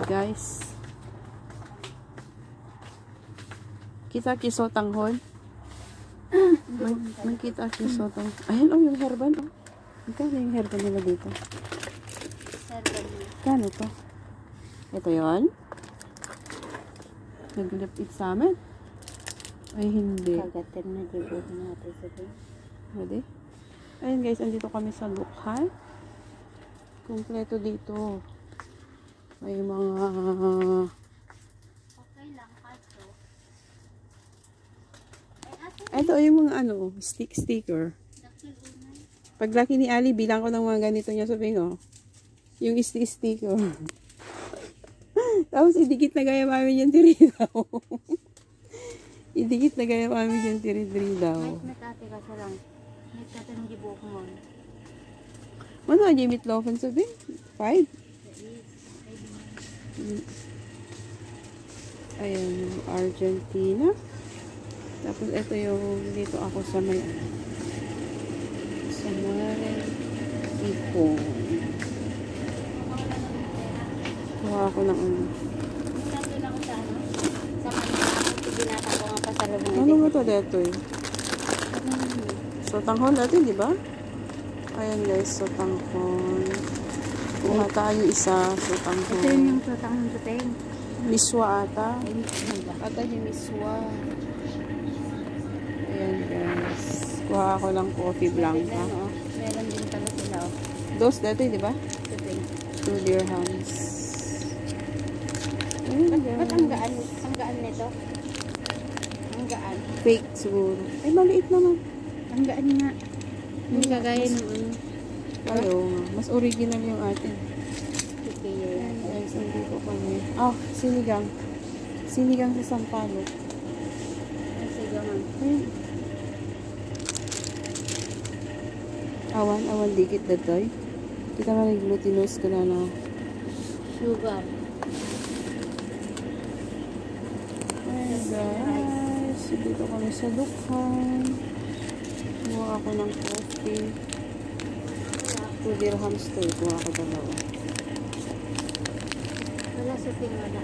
Guys, kita kiso tanghon. Magkita kiso tanghon. Ayan yung herban oh. Magkano yung herban nila dito? Kano to? Ito yun? Naglipit sa amin? Ay hindi. Kagatin na dibot natin sabi. Pwede? Ayun guys, andito kami sa Lukhan. Kompleto dito. May mga Okay lang, kaso. ito yung mga ano, sticker. Pag laki ni Ali, bilang ko ng mga ganito niya, sabi ko, yung sticker. Tapos idikit na gaya mami yung tiri daw. Idikit na gaya mami yung tiri daw. May ate ka lang. May ate ng gibok mo. Ano ang yung meatloaf and sabi? 5? Ayan, yung Argentina. Tapos ito yung dito ako sa may ipon. Kuha ako ng ano. Ano ba ito dito eh? So, tanghon natin, di ba? Ayan guys, so tanghon. Kuha tayo isa, so tanghon. Ito yung tanghon sa ting. Miswa ata. Ata yung miswa. Ayan guys. Kuha ako ng coffee blanca. Meron din pala sila. Dos dito, di ba? 2 dirhams. Ayan guys. Ba't ang gaan nito? Ang gaan. Fake siguro. Ay, maliit naman. Ang gaan nga. Yung kagaya ng ano. Ayaw nga. Mas original yung atin. Okay, Ayan guys, nandito kami. Sinigang. Sinigang sa Sampalok. sigaman. Ayan. Awan dikit datoy. Kita man glutinous ka na. Sugar. Ayan guys. Dito kami sa Lukhan. Kuha ako ng coffee. 2 dirhams to. Kuha ako dalawa. Wala sa tingala.